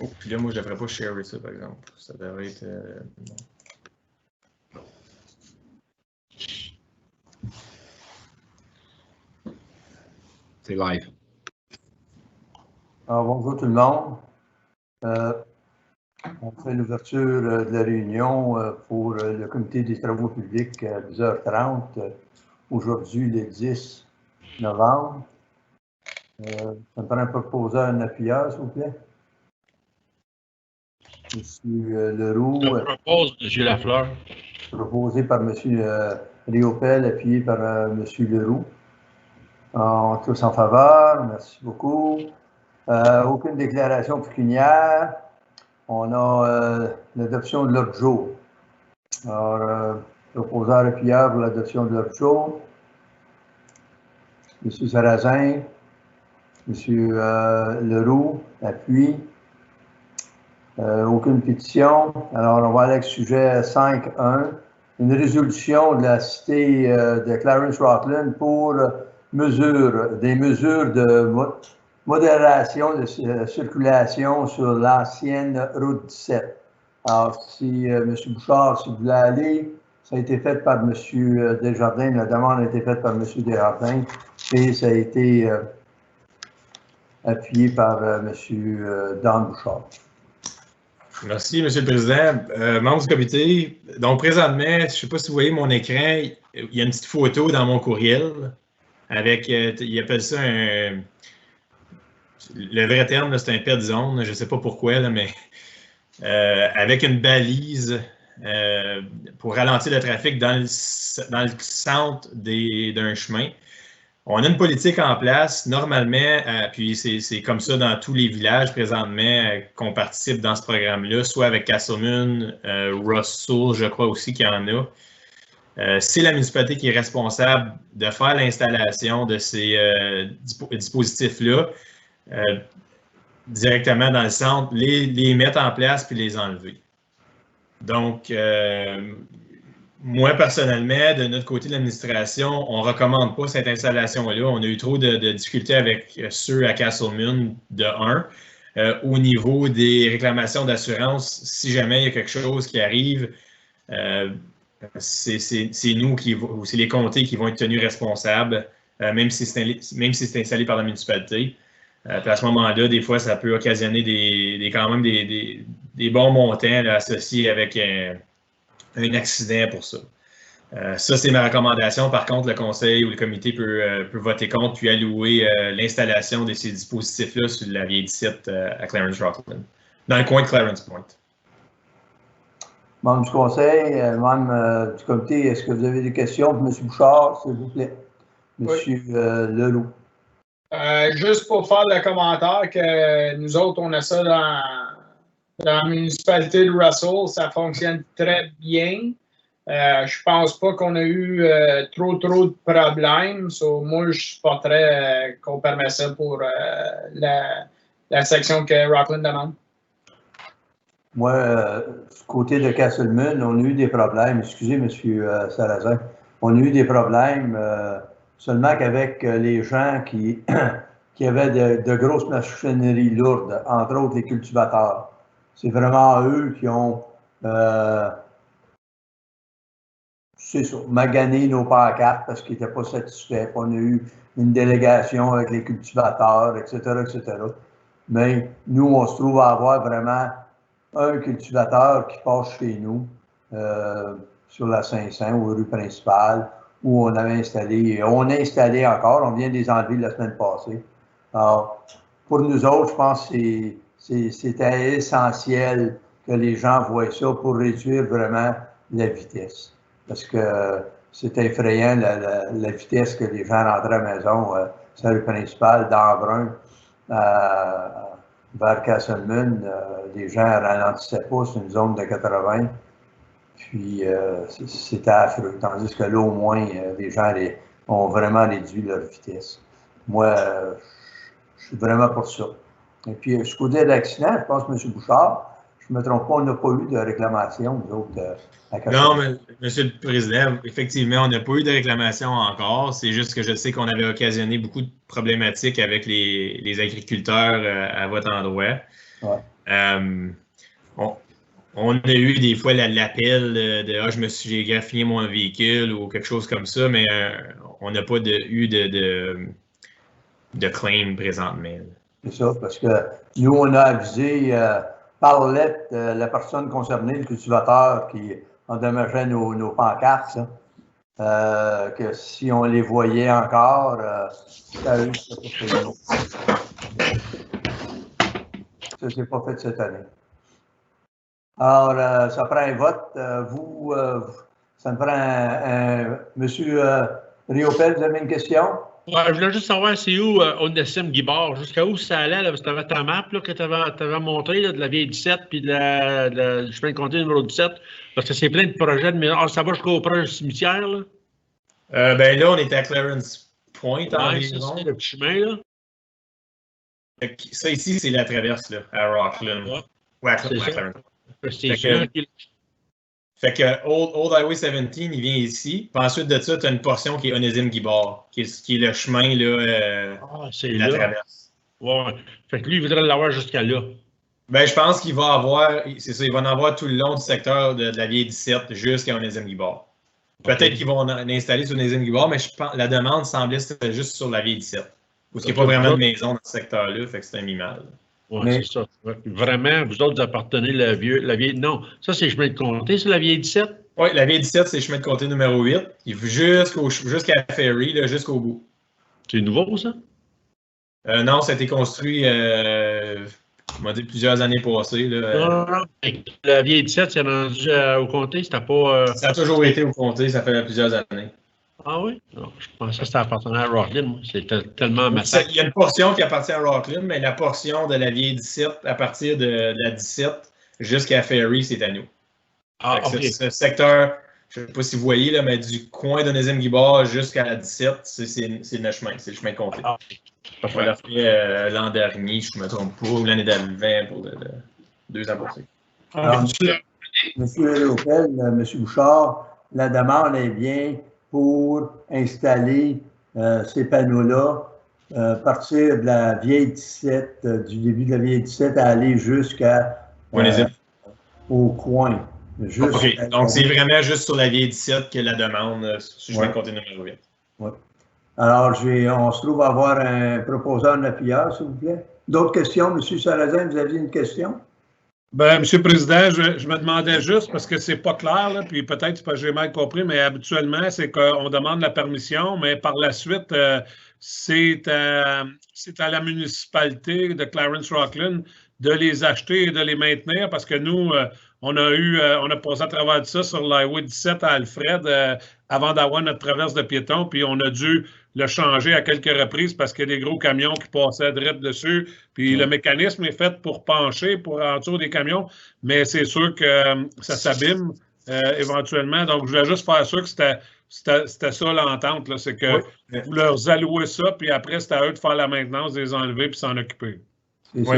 Oh, puis là, moi, je ne devrais pas share ça, par exemple. Ça devrait être... non. C'est live. Alors, bonjour tout le monde. On fait l'ouverture de la réunion pour le comité des travaux publics à 10h30, aujourd'hui le 10 novembre. Ça me prend un proposeur, un appuyeur, s'il vous plaît. Monsieur Leroux. Je propose M. Lafleur. Proposé par M. Riopel, appuyé par M. Leroux. Tous en faveur, merci beaucoup. Aucune déclaration pécuniaire. On a l'adoption de l'ordre du jour. Alors, proposeur appuyeur pour l'adoption de l'ordre du jour. M. Sarrazin, M. Leroux, appui. Aucune pétition. Alors, on va aller avec sujet 5.1. Une résolution de la cité de Clarence-Rockland pour des mesures de modération de circulation sur l'ancienne route 17. Alors, si M. Bouchard, si vous voulez aller, ça a été fait par M. Desjardins, la demande a été faite par M. Desjardins et ça a été appuyé par M. Dan Bouchard. Merci, M. le Président. Membres du comité, donc présentement, je ne sais pas si vous voyez mon écran, il y a une petite photo dans mon courriel avec, il appelle ça un... Le vrai terme, c'est un pet zone, je ne sais pas pourquoi, là, mais avec une balise pour ralentir le trafic dans le centre d'un chemin. On a une politique en place, normalement, puis c'est comme ça dans tous les villages présentement qu'on participe dans ce programme-là, soit avec Castleman, Russell, je crois aussi qu'il y en a. C'est la municipalité qui est responsable de faire l'installation de ces dispositifs-là directement dans le centre, les mettre en place puis les enlever. Donc, moi, personnellement, de notre côté de l'administration, on ne recommande pas cette installation-là. On a eu trop de difficultés avec ceux à Castleman, de 1. Au niveau des réclamations d'assurance, si jamais il y a quelque chose qui arrive, c'est nous ou c'est les comtés qui vont être tenus responsables, même si c'est installé par la municipalité. Puis à ce moment-là, des fois, ça peut occasionner quand même des bons montants là, associés avec un accident pour ça. Ça, c'est ma recommandation. Par contre, le conseil ou le comité peut voter contre puis allouer l'installation de ces dispositifs-là sur la vieille 17 à Clarence-Rockland, dans le coin de Clarence Point. Membre du conseil, membre du comité, est-ce que vous avez des questions pour M. Bouchard, s'il vous plaît? M. Oui. Leroux. Juste pour faire le commentaire que nous autres, on a ça dans la municipalité de Russell, ça fonctionne très bien. Je pense pas qu'on a eu trop de problèmes. Moi, je supporterais qu'on permette ça pour la section que Rockland demande. Moi, du côté de Castleman, on a eu des problèmes. Excusez, M. Sarrazin. On a eu des problèmes seulement qu'avec les gens qui avaient de grosses machineries lourdes, entre autres les cultivateurs. C'est vraiment eux qui ont c'est ça, magané nos pancartes parce qu'ils n'étaient pas satisfaits. On a eu une délégation avec les cultivateurs, etc., etc. Mais nous, on se trouve à avoir vraiment un cultivateur qui passe chez nous sur la Saint-Saint, aux rues principales, où on avait installé, et on a installé encore, on vient de les enlever la semaine passée. Alors, pour nous autres, je pense que c'était essentiel que les gens voient ça pour réduire vraiment la vitesse. Parce que c'est effrayant la vitesse que les gens rentraient à la maison, sur la rue principale, d'Embrun, vers Castleman. Les gens ne ralentissaient pas, c'est une zone de 80. Puis c'était affreux. Tandis que là, au moins, les gens ont vraiment réduit leur vitesse. Moi, je suis vraiment pour ça. Et puis, ce côté de l'accident, je pense que M. Bouchard, je ne me trompe pas, on n'a pas eu de réclamation, nous autres, à Castleman. Non, mais, Monsieur le Président, effectivement, on n'a pas eu de réclamation encore. C'est juste que je sais qu'on avait occasionné beaucoup de problématiques avec les agriculteurs à votre endroit. Ouais. On a eu des fois l'appel de j'ai graffiné mon véhicule ou quelque chose comme ça, mais on n'a pas eu de claim présentement. C'est ça, parce que nous, on a avisé par lettre la personne concernée, le cultivateur qui endommageait nos pancartes, que si on les voyait encore, ça eux, ça s'est pas fait cette année. Alors, ça prend un vote. Ça me prend Monsieur Riopel, vous avez une question? Ouais, je voulais juste savoir, c'est où Onésime Guibard? Jusqu'à où ça allait? Là, parce que tu avais ta map là, que tu avais montrée là, de la vieille 17 puis du chemin de comté numéro 17. Parce que c'est plein de projets de maison. Ça va jusqu'au proche du cimetière, là? Ben là, on était à Clarence Point environ. C'est le petit chemin, là. Ça ici, c'est la traverse là, à Rockland. Ouais, c'est ça. Fait que Old Highway 17, il vient ici. Puis ensuite de ça, tu as une portion qui est Onésime Guibard, qui est le chemin là, c'est la traverse. Ouais. Fait que lui, il voudrait l'avoir jusqu'à là. Ben, je pense qu'il va avoir, c'est ça, il va en avoir tout le long du secteur de la vieille 17 jusqu'à Onésime Guibard. Peut-être qu'ils vont l'installer sur Onésime Guibard, mais je pense la demande semblait c'était juste sur la vieille 17. Parce qu'il n'y a pas vraiment de maison dans ce secteur-là, fait que c'est un mi-mal. Oui, c'est ça. Vraiment, vous autres, vous appartenez la vieille. Non, ça, c'est le chemin de comté, c'est la vieille 17? Oui, la vieille 17, c'est le chemin de comté numéro 8. Il va jusqu'à Ferry, là, jusqu'au bout. C'est nouveau, ça? Non, ça a été construit, on m'a dit, plusieurs années passées. Là. Non. La vieille 17, c'est rendu au comté, c'était pas. Ça a toujours été au comté, ça fait plusieurs années. Ah oui? Non, je pensais que c'était appartenant à Rockland. C'est tellement massacre. Il y a une portion qui appartient à Rockland, mais la portion de la vieille 17, à partir de la 17 jusqu'à Ferry, c'est à nous. OK. Ce secteur, je ne sais pas si vous voyez, là, mais du coin d'Onésime Guibard jusqu'à la 17, c'est notre chemin, c'est le chemin de comté. On l'a fait l'an dernier, je ne me trompe pas, ou l'année d'avant pour 2 ans passés. Alors, Monsieur Riopel, Monsieur Bouchard, la demande est bien pour installer ces panneaux-là, partir de la vieille 17, du début de la vieille 17 à aller jusqu'à au coin. OK, donc c'est vraiment juste sur la vieille 17 que la demande, si je vais compter numéro 8. Oui. Alors, on se trouve à avoir un proposeur de appuyeur, s'il vous plaît. D'autres questions, M. Sarrazin, vous aviez une question? Bien, M. le Président, je me demandais juste, parce que c'est pas clair, là, puis peut-être c'est parce que j'ai mal compris, mais habituellement, c'est qu'on demande la permission, mais par la suite, c'est à la municipalité de Clarence-Rockland de les acheter et de les maintenir, parce que nous, on a passé à travers de ça sur l'Highway 17 à Alfred avant d'avoir notre traverse de piétons, puis on a dû le changer à quelques reprises parce qu'il y a des gros camions qui passaient direct dessus. Puis le mécanisme est fait pour pencher, pour en dessous des camions, mais c'est sûr que ça s'abîme éventuellement. Donc, je voulais juste faire sûr que c'était ça l'entente, c'est que vous leur allouez ça, puis après, c'est à eux de faire la maintenance, de les enlever puis s'en occuper. Oui,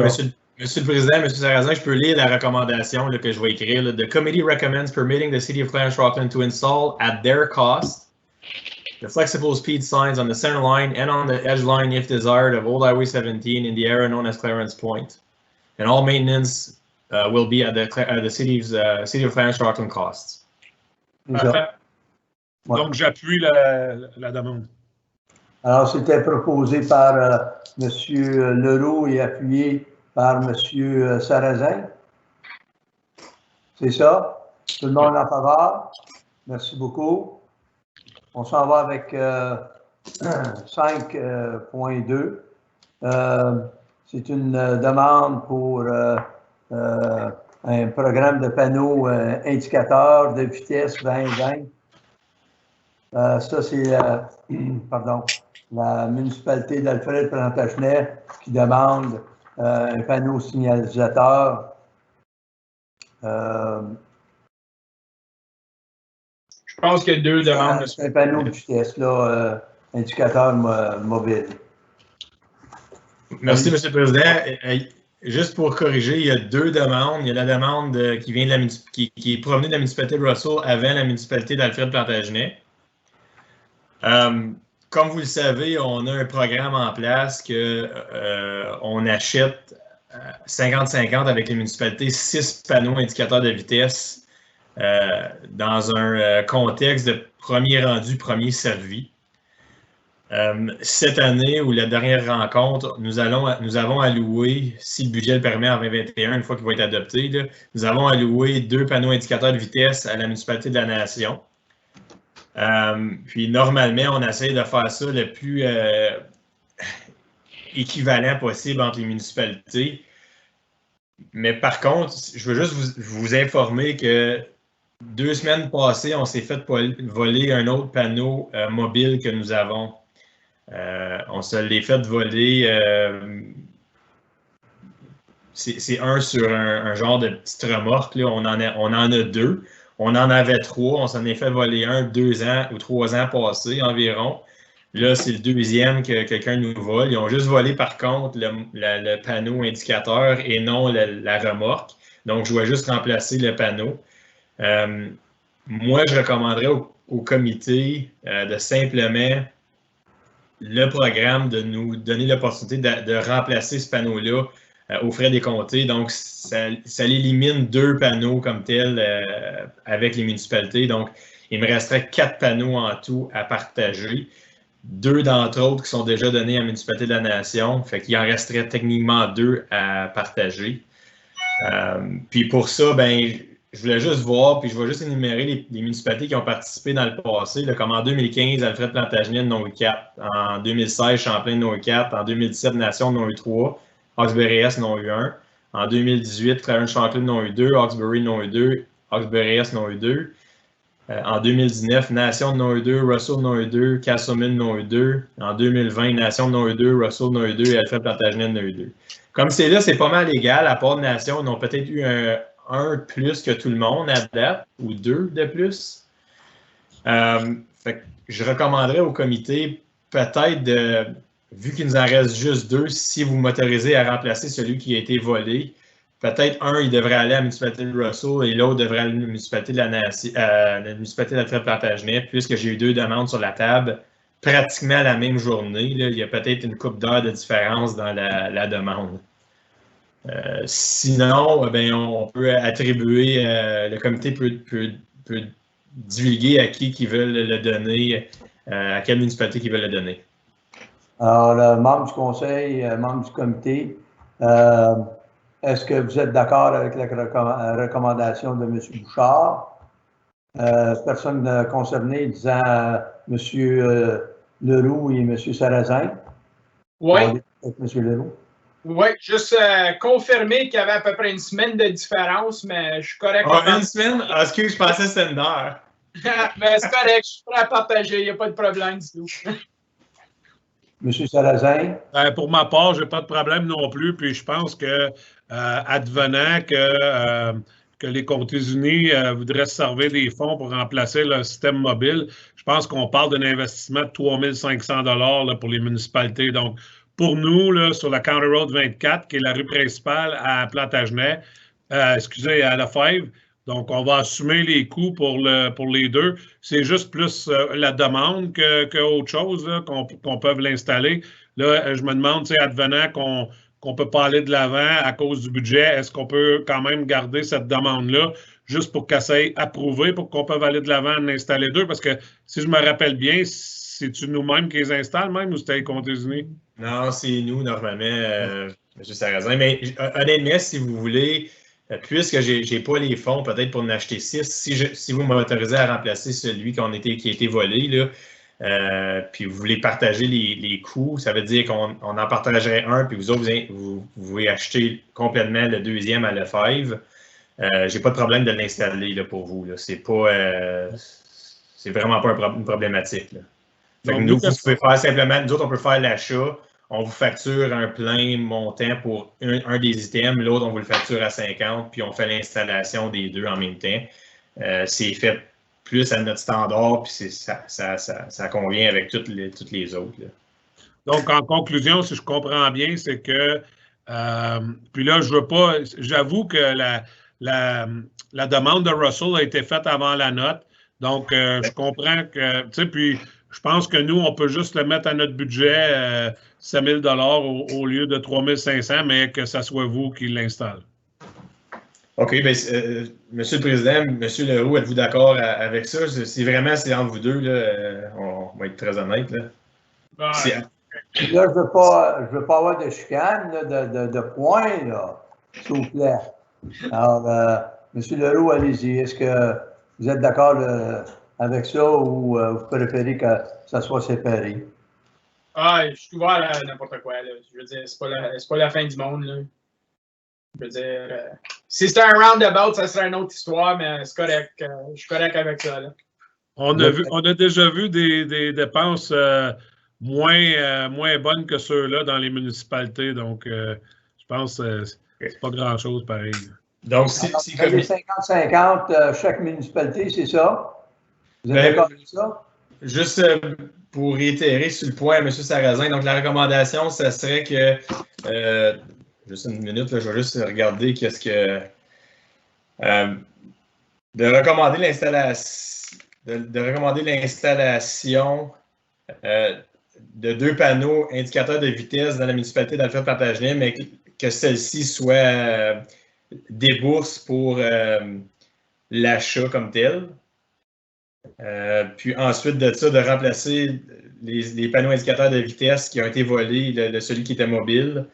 Monsieur le Président, M. Sarrazin, je peux lire la recommandation là, que je vais écrire. Là. The committee recommends permitting the City of Clarence-Rockland to install at their cost the flexible speed signs on the center line and on the edge line, if desired, of Old Highway 17 in the area known as Clarence Point. And all maintenance will be at the City of Clarence-Rockland costs. Donc, j'appuie la demande. Alors, c'était proposé par M. Leroux et appuyé par M. Sarrazin. C'est ça? Tout le monde en faveur? Merci beaucoup. On s'en va avec 5.2. C'est une demande pour un programme de panneaux indicateurs de vitesse 20-20. Ça, c'est la municipalité d'Alfred Plantagenet qui demande un panneau signalisateur. Je pense qu'il y a 2 demandes. Un panneau de vitesse, là, indicateur mobile. Merci, M. le Président. Juste pour corriger, il y a 2 demandes. Il y a la demande qui vient qui est provenue de la municipalité de Russell avant la municipalité d'Alfred Plantagenet. Comme vous le savez, on a un programme en place qu'on achète 50-50 avec les municipalités, 6 panneaux indicateurs de vitesse dans un contexte de premier rendu, premier servi. Cette année, ou la dernière rencontre, nous avons alloué, si le budget le permet en 2021, une fois qu'il va être adopté, là, nous avons alloué 2 panneaux indicateurs de vitesse à la municipalité de la Nation. Puis normalement, on essaie de faire ça le plus équivalent possible entre les municipalités. Mais par contre, je veux juste vous informer que 2 semaines passées, on s'est fait voler un autre panneau mobile que nous avons. On se l'est fait voler. C'est un sur un genre de petite remorque. Là. On en a 2. On en avait 3. On s'en est fait voler un 2 ans ou 3 ans passés environ. Là, c'est le 2e que quelqu'un nous vole. Ils ont juste volé, par contre, le panneau indicateur et non la remorque. Donc, je dois juste remplacer le panneau. Moi, je recommanderais au comité de simplement le programme de nous donner l'opportunité de remplacer ce panneau-là aux frais des comtés. Donc, ça élimine 2 panneaux comme tels avec les municipalités. Donc, il me resterait 4 panneaux en tout à partager. 2 d'entre autres qui sont déjà donnés à la municipalité de la Nation. Fait qu'il en resterait techniquement 2 à partager. Puis pour ça, ben, je voulais juste voir, puis je vais juste énumérer les municipalités qui ont participé dans le passé, là, comme en 2015, Alfred Plantagenet n'ont eu 4. En 2016, Champlain n'ont eu 4. En 2017, Nation n'ont eu 3. Hawkesbury-Est n'ont eu 1. En 2018, Clarence-Shanklin n'ont eu 2. Hawkesbury n'ont eu 2. Hawkesbury-Est n'ont eu 2. En 2019, Nation n'ont eu 2. Russell n'ont eu 2. Castlemaine n'ont eu 2. En 2020, Nation n'ont eu 2. Russell n'ont eu 2. Et Alfred Plantagenet n'ont eu 2. Comme c'est là, c'est pas mal égal. À part Nation, ils ont peut-être eu un de plus que tout le monde à date, ou 2 de plus. Fait que je recommanderais au comité peut-être vu qu'il nous en reste juste 2, si vous m'autorisez à remplacer celui qui a été volé, peut-être un, il devrait aller à la municipalité de Russell et l'autre devrait aller à la municipalité de la municipalité d'Alfred Plantagenet, puisque j'ai eu 2 demandes sur la table pratiquement la même journée. Là, il y a peut-être une couple d'heures de différence dans la demande. Sinon, ben, on peut attribuer, le comité peut divulguer à qui veulent le donner, à quelle municipalité qui veulent le donner. Alors, le membre du conseil, membre du comité, est-ce que vous êtes d'accord avec la recommandation de M. Bouchard? Personne concernée disant M. Leroux et M. Sarrazin? Oui. M. Leroux. Oui, juste confirmer qu'il y avait à peu près une semaine de différence, mais je suis correct. Une semaine? Ah, excuse, je pensais que c'était une heure. Mais c'est correct, je suis prêt à partager, il n'y a pas de problème du tout. Monsieur Sarrazin? Pour ma part, je n'ai pas de problème non plus. Puis je pense que, advenant que les comtés unis voudraient se servir des fonds pour remplacer le système mobile, je pense qu'on parle d'un investissement de 3 500 $ pour les municipalités. Donc, pour nous, là, sur la County Road 24, qui est la rue principale à Plantagenet, à Lefebvre, donc on va assumer les coûts pour les 2. C'est juste plus la demande qu'autre chose qu'on peut l'installer. Là, je me demande, advenant qu'on ne peut pas aller de l'avant à cause du budget, est-ce qu'on peut quand même garder cette demande-là juste pour qu'elle soit approuvée, pour qu'on puisse aller de l'avant et en installer 2? Parce que si je me rappelle bien, c'est-tu nous-mêmes qui les installent même ou c'était les comtés unis? Non, c'est nous, normalement, M. Sarrazin. Mais honnêtement, si vous voulez, puisque je n'ai pas les fonds peut-être pour en acheter 6, si vous m'autorisez à remplacer celui qui a été volé, là, puis vous voulez partager les coûts, ça veut dire qu'on en partagerait un, puis vous autres, vous pouvez acheter complètement le 2e à Lefebvre. J'ai pas de problème de l'installer là, pour vous. C'est vraiment pas une problématique. Là. Fait que nous, vous pouvez faire simplement, nous autres, on peut faire l'achat, on vous facture un plein montant pour un des items, l'autre, on vous le facture à 50, puis on fait l'installation des 2 en même temps. C'est fait plus à notre standard, puis ça convient avec toutes les autres. Là. Donc, en conclusion, si je comprends bien, c'est que, puis là, je veux pas, j'avoue que la demande de Russell a été faite avant la note, donc je comprends que, tu sais, puis Je pense que nous, on peut juste le mettre à notre budget, 5 000 au lieu de 3 500, mais que ce soit vous qui l'installez. OK. Bien, Monsieur le Président, Monsieur Leroux, êtes-vous d'accord avec ça? Si vraiment c'est entre vous deux, là, on va être très honnête. Là, là je ne veux pas avoir de chicane, là, de points, là, s'il vous plaît. Alors, Monsieur Leroux, allez-y. Est-ce que vous êtes d'accord avec ça ou vous préférez que ça soit séparé? Je suis ouvert à n'importe quoi. Là. Je veux dire, c'est pas la fin du monde. Là. Je veux dire, si c'était un roundabout, ça serait une autre histoire, mais c'est correct. Je suis correct avec ça. Là. On a déjà vu des dépenses moins bonnes que ceux-là dans les municipalités. Donc, je pense que c'est pas grand-chose pareil. Donc, si comme 50-50, chaque municipalité, c'est ça? Vous êtes d'accord avec ça? Juste pour réitérer sur le point, M. Sarrazin, donc la recommandation, ça serait que, juste une minute, là, je vais juste regarder qu'est-ce que... de recommander l'installation de 2 panneaux indicateurs de vitesse dans la municipalité d'Alfred-Plantagenet, mais que celle-ci soit des bourses pour l'achat comme tel. Puis ensuite de ça, de remplacer les panneaux indicateurs de vitesse qui ont été volés de celui qui était mobile,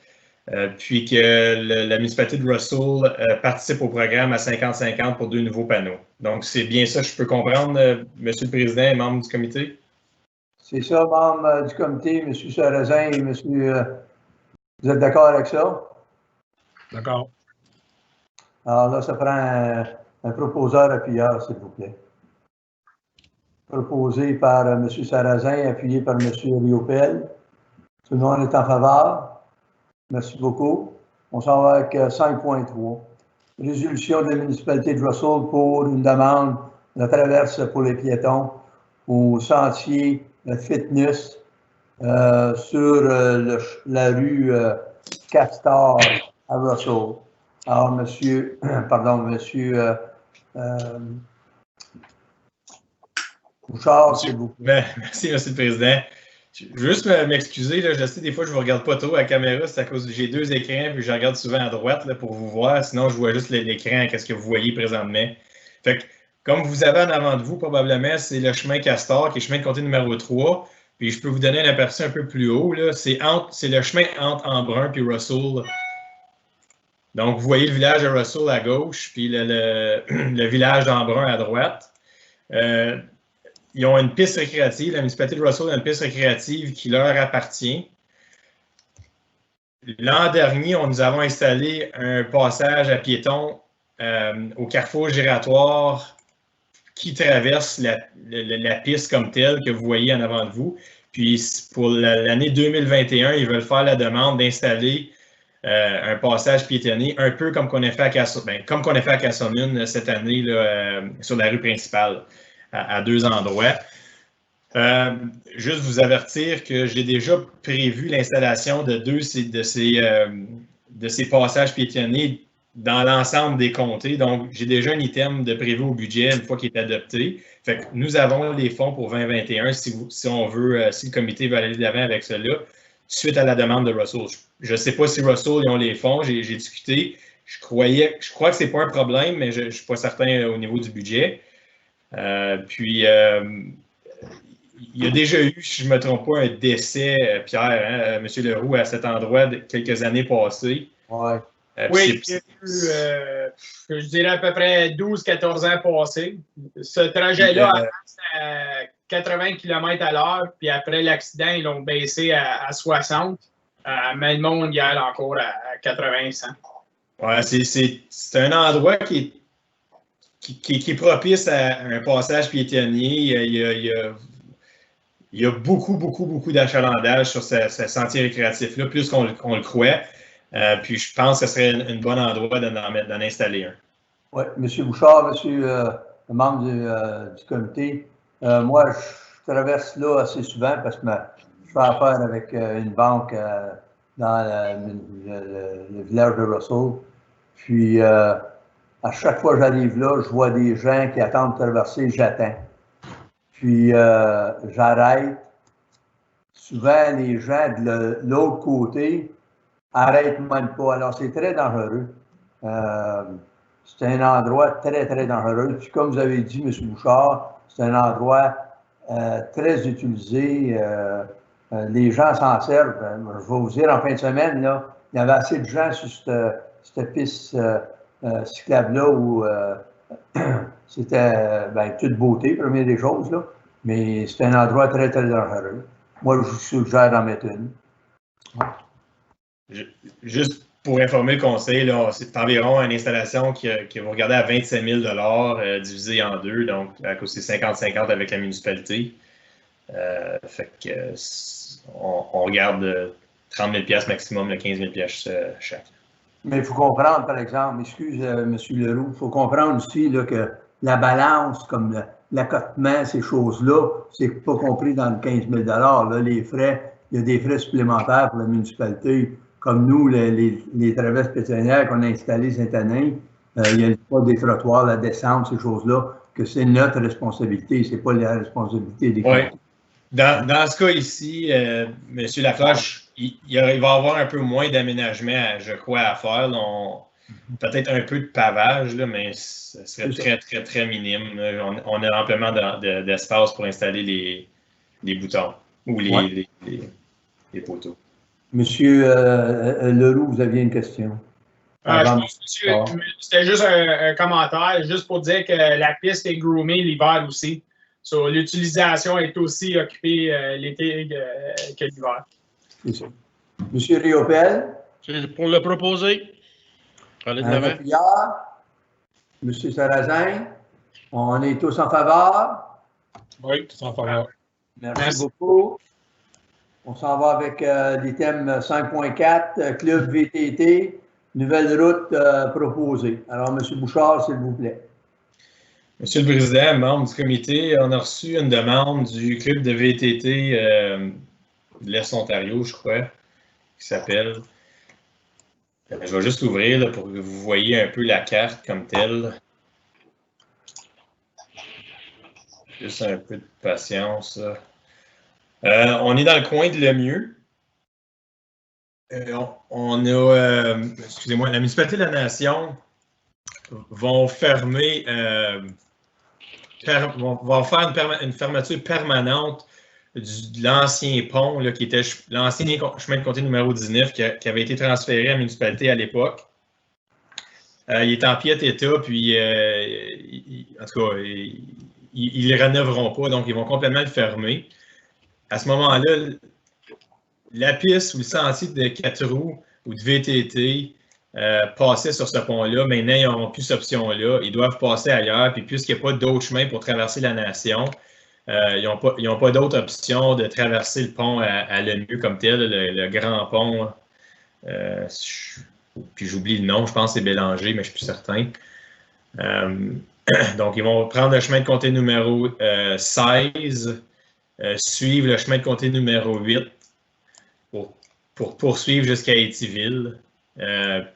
puis que la municipalité de Russell participe au programme à 50-50 pour 2 nouveaux panneaux. Donc, c'est bien ça, je peux comprendre, Monsieur le Président et membres du comité? C'est ça, membre du comité, M. Sarrazin et monsieur. Vous êtes d'accord avec ça? D'accord. Alors là, ça prend un proposeur-appuyeur, s'il vous plaît. Proposé par M. Sarrazin, appuyé par M. Riopel. Tout le monde est en faveur. Merci beaucoup. On s'en va avec 5.3. Résolution de la municipalité de Russell pour une demande de traverse pour les piétons au sentier fitness sur la rue Castor à Russell. Alors, monsieur Bouchard, s'il vous plaît. Merci, Monsieur le Président. Je veux juste m'excuser, je sais des fois je ne vous regarde pas trop à la caméra, c'est à cause que j'ai 2 écrans, puis je regarde souvent à droite là, pour vous voir, sinon je vois juste l'écran, qu'est-ce que vous voyez présentement. Fait que, comme vous avez en avant de vous, probablement, c'est le chemin Castor, qui est le chemin de comté numéro 3, puis je peux vous donner un aperçu un peu plus haut, c'est le chemin entre Embrun puis Russell. Donc, vous voyez le village de Russell à gauche, puis le village d'Embrun à droite. Ils ont une piste récréative, la municipalité de Russell a une piste récréative qui leur appartient. L'an dernier, nous avons installé un passage à piétons au carrefour giratoire qui traverse la piste comme telle que vous voyez en avant de vous. Puis, pour l'année 2021, ils veulent faire la demande d'installer un passage piétonnier, un peu comme qu'on a fait à Cassomune cette année là, sur la rue principale. À 2 endroits. Juste vous avertir que j'ai déjà prévu l'installation de 2 de ces passages piétonniers dans l'ensemble des comtés. Donc, j'ai déjà un item de prévu au budget une fois qu'il est adopté. Fait que nous avons les fonds pour 2021 si le comité veut aller de l'avant avec cela, suite à la demande de Russell. Je ne sais pas si Russell ils ont les fonds, j'ai discuté. Je crois que ce n'est pas un problème, mais je ne suis pas certain au niveau du budget. Puis, il y a déjà eu, si je ne me trompe pas, un décès, Pierre, M. Leroux, à cet endroit de quelques années passées. Ouais. Oui, il y a eu, je dirais à peu près 12-14 ans passés. Ce trajet-là, c'était à 80 km/h, puis après l'accident, ils l'ont baissé à 60. Mais le monde y allait encore à 80-100. Oui, c'est un endroit qui est propice à un passage piétonnier. Il y a beaucoup d'achalandage sur ce sentier récréatif-là, plus qu'on le croit. Puis je pense que ce serait un bon endroit d'en installer un. Oui, M. Bouchard, le membre du comité, moi, je traverse là assez souvent parce que je fais affaire avec une banque dans le village de Russell. Puis, à chaque fois que j'arrive là, je vois des gens qui attendent de traverser, j'attends. Puis j'arrête. Souvent, les gens de l'autre côté n'arrêtent même pas. Alors, c'est très dangereux. C'est un endroit très, très dangereux. Puis, comme vous avez dit, M. Bouchard, c'est un endroit très utilisé. Les gens s'en servent. Je vais vous dire, en fin de semaine, là, il y avait assez de gens sur cette piste cyclable-là où c'était toute beauté, première des choses, là. Mais c'est un endroit très, très dangereux. Moi, je vous suggère d'en mettre une. Juste pour informer le conseil, c'est environ une installation qui va regarder à 27 000 divisé en deux, donc à cause c'est 50-50 avec la municipalité. Fait que on regarde 30 000 maximum, 15 000 chaque. Mais il faut comprendre, par exemple, excuse M. Leroux, il faut comprendre aussi là, que la balance, comme l'accotement, ces choses-là, c'est pas compris dans le 15 000 là, les frais, il y a des frais supplémentaires pour la municipalité. Comme nous, les traverses pétrolières qu'on a installées cette année, il y a pas des trottoirs, la descente, ces choses-là, que c'est notre responsabilité, c'est pas la responsabilité des communes. Dans ce cas ici, M. Laflèche, il va y avoir un peu moins d'aménagement, je crois, à faire. Peut-être un peu de pavage, là, mais ce serait très, très, très minime. On a amplement d'espace pour installer les boutons ou les poteaux. Monsieur Leroux, vous aviez une question. C'était juste un commentaire, juste pour dire que la piste est groomée l'hiver aussi. L'utilisation est aussi occupée l'été que l'hiver. C'est ça. Monsieur Riopel. C'est pour le proposer. Allez de l'avant. Monsieur Sarrazin. On est tous en faveur? Oui, tous en faveur. Merci beaucoup. On s'en va avec l'item 5.4, Club VTT, nouvelle route proposée. Alors, M. Bouchard, s'il vous plaît. Monsieur le Président, membre du comité, on a reçu une demande du club de VTT de l'Est Ontario, je crois, qui s'appelle. Je vais juste l'ouvrir là, pour que vous voyez un peu la carte comme telle. Juste un peu de patience. On est dans le coin de Lemieux. On a, excusez-moi, la municipalité de la Nation vont fermer, vont faire une fermeture permanente de l'ancien pont, là, qui était l'ancien chemin de comté numéro 19, qui avait été transféré à la municipalité à l'époque. Il est en piètre état, puis en tout cas, ils ne le rénoveront pas, donc ils vont complètement le fermer. À ce moment-là, la piste ou le sentier de 4 roues ou de VTT passaient sur ce pont-là. Maintenant, ils n'auront plus cette option-là. Ils doivent passer ailleurs. Puis, puisqu'il n'y a pas d'autres chemins pour traverser la nation, ils n'ont pas d'autre option de traverser le pont à Lemieux comme tel, le grand pont. Puis, j'oublie le nom. Je pense que c'est Bélanger, mais je ne suis plus certain. Donc, ils vont prendre le chemin de comté numéro 16, suivre le chemin de comté numéro 8 pour poursuivre jusqu'à Étiville.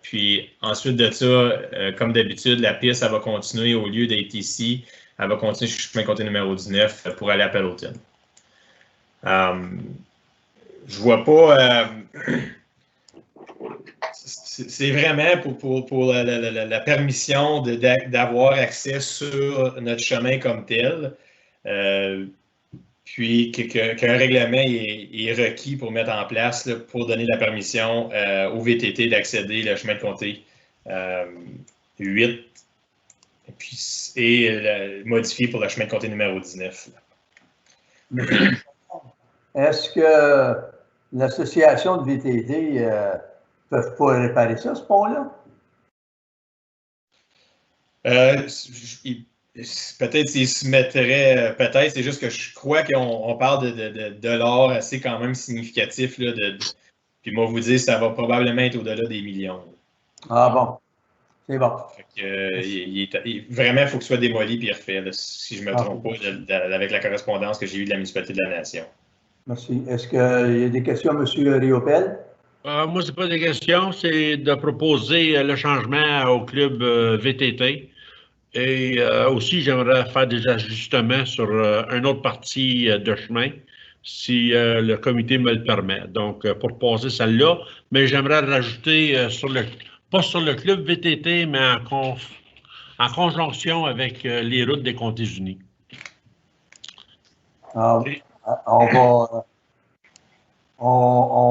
Puis ensuite de ça, comme d'habitude, la piste, elle va continuer au lieu d'être ici. Elle va continuer sur le chemin de comté numéro 19 pour aller à Peloton. Je vois pas... c'est vraiment pour la permission d'avoir accès sur notre chemin comme tel. Puis qu'un règlement est requis pour mettre en place là, pour donner la permission au VTT d'accéder le chemin de comté 8 et modifié pour le chemin de comté numéro 19. Est-ce que l'association de VTT ne peuvent pas réparer ça, ce pont-là? Peut-être s'ils se mettraient, peut-être, c'est juste que je crois qu'on parle de l'or assez quand même significatif. Là, puis moi, vous dire, ça va probablement être au-delà des millions. Ah bon, c'est bon. Vraiment, il faut que ce soit démoli et refait, là, si je ne me trompe pas, avec la correspondance que j'ai eue de la municipalité de la Nation. Merci. Est-ce qu'il y a des questions, M. Riopel? Moi, ce n'est pas des questions, c'est de proposer le changement au club VTT. Et aussi, j'aimerais faire des ajustements sur une autre partie de chemin, si le comité me le permet. Donc, pour passer celle-là, mais j'aimerais rajouter pas sur le club VTT, mais en conjonction avec les routes des Comtés-Unis. On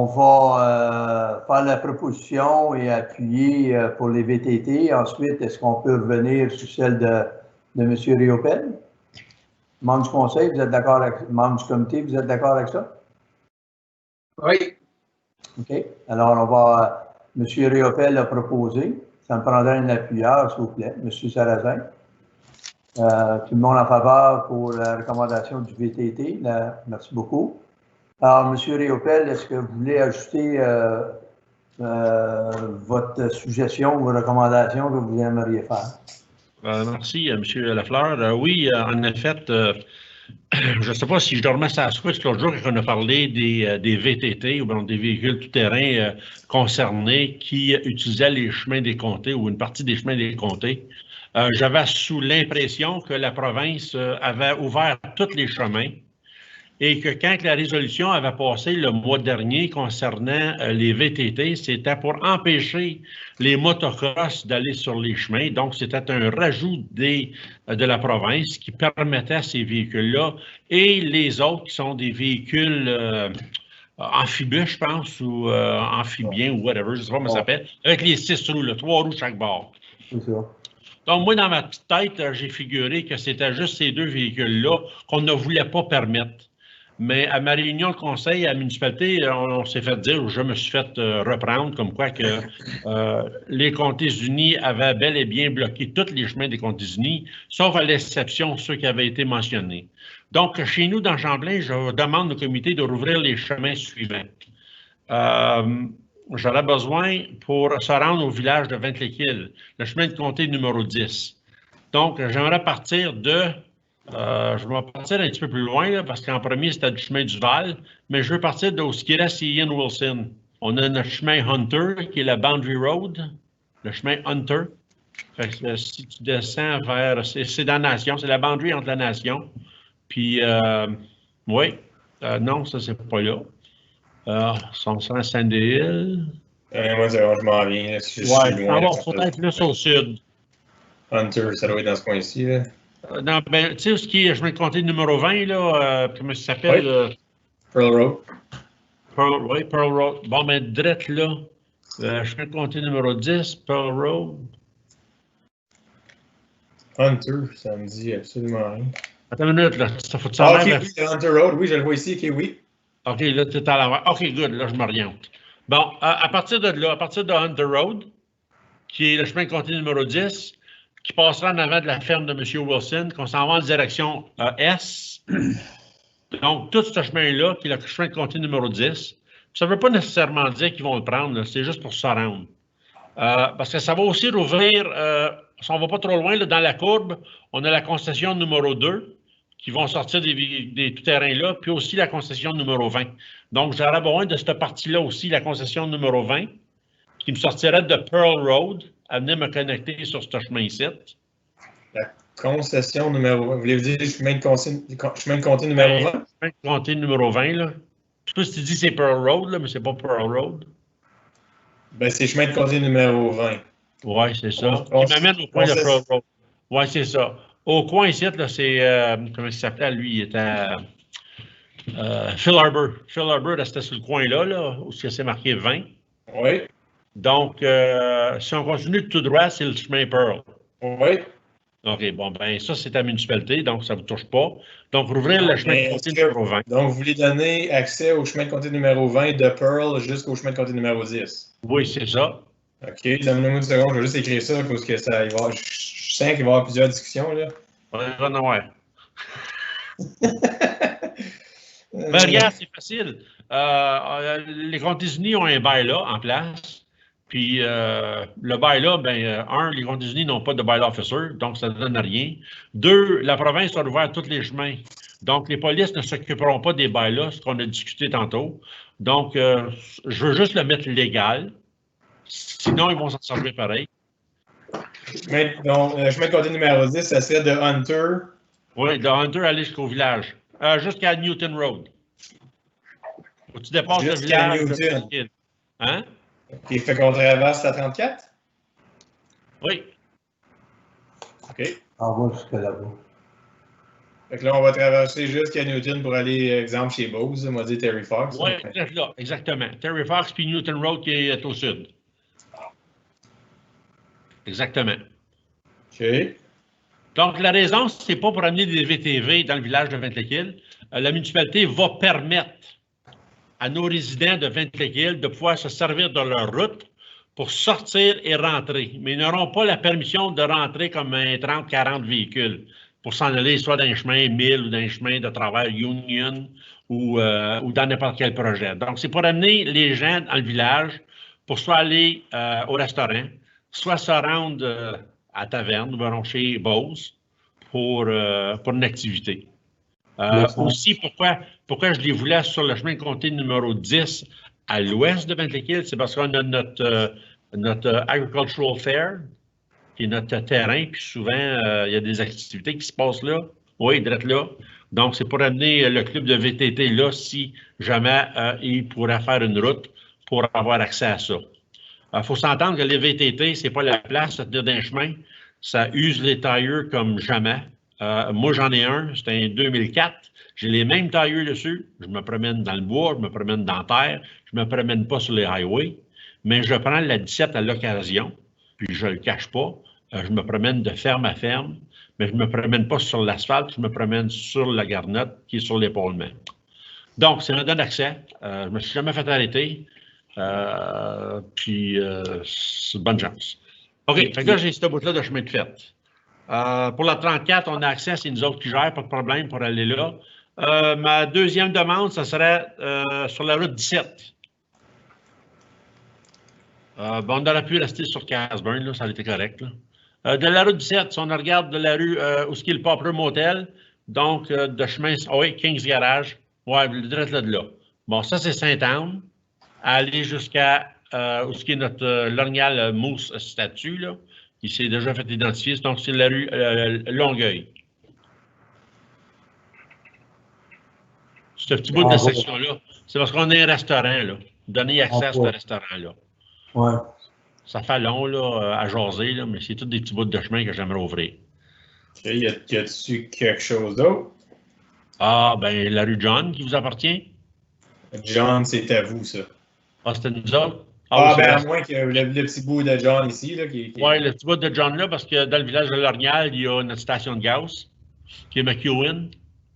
va faire la proposition et appuyer pour les VTT. Ensuite, est-ce qu'on peut revenir sur celle de M. Riopel? Membre du conseil, vous êtes d'accord avec membre du comité, vous êtes d'accord avec ça? Oui. OK. Alors, M. Riopel a proposé. Ça me prendrait un appuyeur, s'il vous plaît, M. Sarrazin. Tout le monde en faveur pour la recommandation du VTT. Merci beaucoup. Alors, M. Riopel, est-ce que vous voulez ajouter votre suggestion ou recommandation que vous aimeriez faire? Merci, M. Lafleur. Oui, en effet, je ne sais pas si je dormais sur la Switch l'autre jour quand on a parlé des VTT ou bien des véhicules tout-terrain concernés qui utilisaient les chemins des comtés ou une partie des chemins des comtés. J'avais sous l'impression que la province avait ouvert tous les chemins et que quand la résolution avait passé le mois dernier concernant les VTT, c'était pour empêcher les motocross d'aller sur les chemins. Donc, c'était un rajout de la province qui permettait à ces véhicules-là et les autres qui sont des véhicules amphibieux, je pense, ou amphibiens ou whatever, je ne sais pas comment ça s'appelle, avec les 6 roues, 3 roues chaque bord. C'est ça. Donc, moi, dans ma petite tête, j'ai figuré que c'était juste ces deux véhicules-là qu'on ne voulait pas permettre. Mais à ma réunion de conseil à la municipalité, on s'est fait dire, je me suis fait reprendre, comme quoi que les Comtés-Unis avaient bel et bien bloqué tous les chemins des Comtés-Unis, sauf à l'exception ceux qui avaient été mentionnés. Donc, chez nous, dans Champlain, je demande au comité de rouvrir les chemins suivants. J'aurais besoin pour se rendre au village de Ventléquille, le chemin de comté numéro 10. Donc, j'aimerais partir de... je vais partir un petit peu plus loin, là, parce qu'en premier, c'était du chemin du Val, mais je veux partir de ce qui reste Ian Wilson. On a notre chemin Hunter, qui est la Boundary Road, le chemin Hunter. Fait que, si tu descends vers... C'est dans la Nation, c'est la boundary entre la Nation. Puis, oui, non, ça, c'est pas là. Son sens Sandy Hill. Moi, je m'en viens. Ouais, faut être plus au sud. Hunter, ça doit être dans ce coin-ci. Non, ben, tu sais, ce qui est, je vais compter le numéro 20, là, comment ça s'appelle? Oui. Pearl Road. Oui, Pearl Road. Bon, ben, drette là, je vais compter le numéro 10, Pearl Road. Hunter, ça me dit absolument rien. Attends une minute, là, ça faut que ça OK, oui, Hunter Road, oui, je le vois ici, OK, oui. OK, là, tu es à l'envers. OK, good, là, je m'oriente. Bon, à partir de là, à partir de Hunter Road, qui est le chemin de comté numéro 10, qui passera en avant de la ferme de M. Wilson, qu'on s'en va en direction S. Donc, tout ce chemin-là, qui est le chemin de comté numéro 10, ça ne veut pas nécessairement dire qu'ils vont le prendre, c'est juste pour se rendre. Parce que ça va aussi rouvrir, si on ne va pas trop loin, là, dans la courbe, on a la concession numéro 2, qui vont sortir des tout-terrains-là, puis aussi la concession numéro 20. Donc, j'aurais besoin de cette partie-là aussi, la concession numéro 20, qui me sortirait de Pearl Road, à venir me connecter sur ce chemin-ci. La concession numéro 20, voulez-vous dire chemin de comté numéro 20? Chemin de comté numéro 20, là. Je sais pas si tu dis c'est Pearl Road, là, mais c'est pas Pearl Road. Ben, c'est chemin de comté numéro 20. Oui, c'est ça. Qui m'amène au coin de Pearl Road. Oui, c'est ça. Au coin ici, là, c'est, comment il s'appelait, lui, il était Phil Harbour. Phil Harbour, c'était sur le coin-là, là, où c'est marqué 20. Oui. Donc, si on continue de tout droit, c'est le chemin Pearl. Oui. OK, bon, ben ça, c'est la municipalité, donc ça ne vous touche pas. Donc, rouvrir le chemin de comté numéro 20. Donc, vous voulez donner accès au chemin de comté numéro 20 de Pearl jusqu'au chemin de comté numéro 10? Oui, c'est ça. OK, donne-moi une seconde, je vais juste écrire ça parce que ça va. Je sens qu'il va y avoir plusieurs discussions, là. On va en avoir. Ben, regarde, c'est facile. Les Comtés-Unis ont un bail-là en place. Puis, le bail-là, ben, les Comtés-Unis n'ont pas de bail officer, donc ça ne donne rien. 2, la province a ouvert tous les chemins. Donc, les polices ne s'occuperont pas des bails-là, ce qu'on a discuté tantôt. Donc, je veux juste le mettre légal. Sinon, ils vont s'en servir pareil. Donc, le chemin de côté numéro 10, ça serait de Hunter. Oui, de Hunter aller jusqu'au village. Jusqu'à Newton Road. Faut que tu dépasses le Jusqu'à village. Newton. Hein? OK, fait qu'on traverse la 34? Oui. OK. On va jusqu'à là-bas. Fait que là, on va traverser jusqu'à Newton pour aller, exemple, chez Bose, on va dire Terry Fox. Oui, là, exactement. Terry Fox puis Newton Road qui est au sud. Exactement. OK. Donc, la raison, c'est pas pour amener des VTV dans le village de Ventlequille. La municipalité va permettre à nos résidents de Ventlequille de pouvoir se servir de leur route pour sortir et rentrer. Mais ils n'auront pas la permission de rentrer comme un 30-40 véhicules pour s'en aller soit dans un chemin 1000 ou dans un chemin de travers Union ou dans n'importe quel projet. Donc, c'est pour amener les gens dans le village pour soit aller au restaurant, soit se rendre à la taverne ou chez Bose pour une activité. Aussi, pourquoi je les voulais sur le chemin de comté numéro 10 à l'ouest de Ventlequille, c'est parce qu'on a notre Agricultural Fair, qui est notre terrain, puis souvent, il y a des activités qui se passent là. Oui, direct là. Donc, c'est pour amener le club de VTT là, si jamais il pourrait faire une route pour avoir accès à ça. Il faut s'entendre que les VTT, c'est pas la place de tenir d'un chemin. Ça use les tailleurs comme jamais. Moi, j'en ai un, c'était un 2004. J'ai les mêmes tailleurs dessus. Je me promène dans le bois, je me promène dans la terre, je ne me promène pas sur les highways, mais je prends la 17 à l'occasion, puis je ne le cache pas. Je me promène de ferme à ferme, mais je ne me promène pas sur l'asphalte, je me promène sur la garnotte qui est sur l'épaulement. Donc, ça me donne accès. Je ne me suis jamais fait arrêter. Puis, c'est bonne chance. OK, fait que là, j'ai ce bout-là de chemin de fête. Pour la 34, on a accès, c'est nous autres qui gèrent, pas de problème pour aller là. Ma deuxième demande, ça serait sur la route 17. On aurait pu rester sur Casburn, là, ça a été correct. Là. De la route 17, si on regarde de la rue où est le Poplar Motel, donc de chemin, oui, King's Garage, ouais, direct là de là. Bon, ça, c'est Saint-Anne, aller jusqu'à où est notre L'Orignal Mousse statue, là. Il s'est déjà fait identifier, donc c'est la rue Longueuil. Ce petit bout de section-là, c'est parce qu'on a un restaurant, là. Donner accès à ce restaurant-là. Ouais. Ça fait long, là, à jaser, là, mais c'est tous des petits bouts de chemin que j'aimerais ouvrir. OK, y a-t-il quelque chose d'autre? Ah, ben, la rue John qui vous appartient? John, c'est à vous, ça. Ah, c'était nous autres? Ben, à moins que le petit bout de John ici, là, qui... Oui, le petit bout de John là, parce que dans le village de L'Orignal, il y a notre station de gaz, qui est McEwen.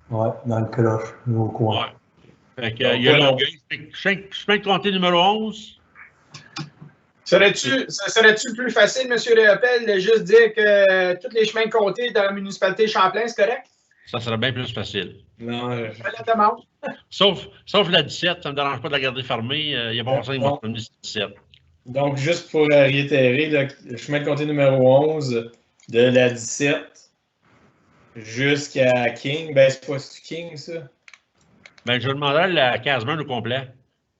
Oui, dans le croche, au coin. Ouais. Fait que, il y a Longueuil. Chemin de comté numéro 11. Serait-tu plus facile, M. Réopel, de juste dire que tous les chemins de comté dans la municipalité de Champlain, c'est correct? Ça serait bien plus facile. Non, Je la demande. Sauf la 17, ça ne me dérange pas de la garder fermée. Il n'y a pas personne qui m'a promis 17. Donc, juste pour réitérer, le chemin de comté numéro 11, de la 17 jusqu'à King, ben c'est pas King, ça? Ben, je demanderais la Casburn au complet.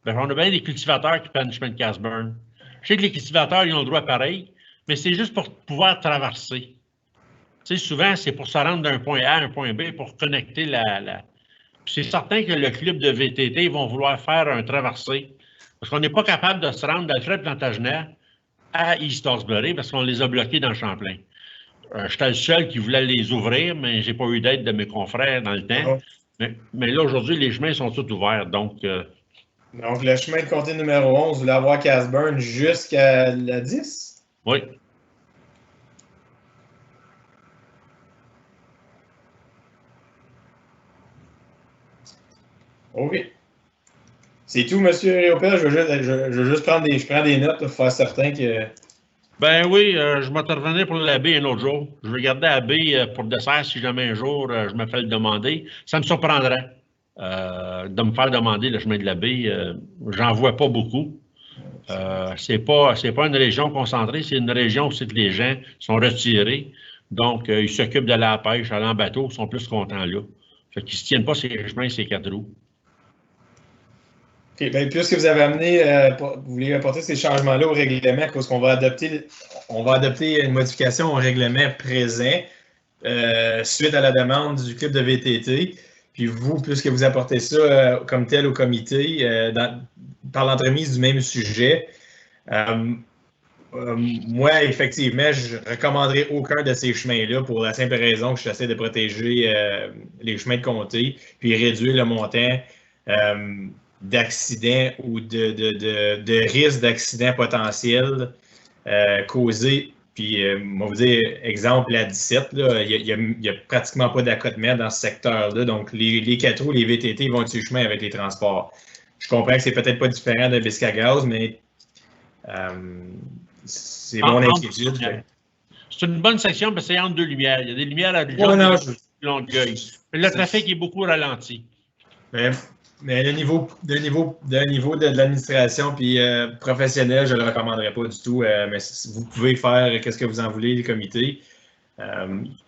Ben, on a bien des cultivateurs qui prennent le chemin de Casburn. Je sais que les cultivateurs, ils ont le droit pareil, mais c'est juste pour pouvoir traverser. Tu sais, souvent, c'est pour se rendre d'un point A à un point B pour connecter Puis c'est certain que le club de VTT, ils vont vouloir faire un traversé. Parce qu'on n'est pas capable de se rendre d'Alfred Plantagenet à East Hawkesbury parce qu'on les a bloqués dans Champlain. J'étais le seul qui voulait les ouvrir, mais je n'ai pas eu d'aide de mes confrères dans le temps. Mais là, aujourd'hui, les chemins sont tous ouverts. Donc, le chemin de comté numéro 11, vous voulez avoir Casburn jusqu'à la 10? Oui. OK. C'est tout, M. Réopel. Je veux juste prendre des notes pour faire certain que... Ben oui, je m'intervenais pour la baie un autre jour. Je vais garder la baie pour le dessert si jamais un jour je me fais le demander. Ça me surprendrait de me faire demander le chemin de la baie. J'en vois pas beaucoup. C'est pas une région concentrée, c'est une région où les gens sont retirés. Donc, ils s'occupent de la pêche, aller en bateau, ils sont plus contents là. Fait qu'ils ne se tiennent pas ces chemins, ces 4 roues. OK, bien, puisque vous avez amené, vous voulez apporter ces changements-là au règlement, à cause qu'on va adopter une modification au règlement présent suite à la demande du club de VTT. Puis vous, puisque vous apportez ça comme tel au comité, par l'entremise du même sujet, moi, effectivement, je ne recommanderais aucun de ces chemins-là pour la simple raison que j'essaie de protéger les chemins de comté, puis réduire le montant d'accidents ou de risques d'accidents potentiels causés. Puis, on va vous dire, exemple, la 17, là, il n'y a pratiquement pas d'accotement dans ce secteur-là. Donc, les 4 roues, les VTT vont sur le chemin avec les transports. Je comprends que c'est peut-être pas différent de Biscagaz, mais c'est mon inquiétude. C'est une bonne section parce que c'est entre deux lumières. Il y a des lumières à la Longueuil. Le trafic est beaucoup ralenti. Mais le niveau de l'administration puis professionnel, je ne le recommanderais pas du tout. Mais vous pouvez faire qu'est-ce que vous en voulez, les comités.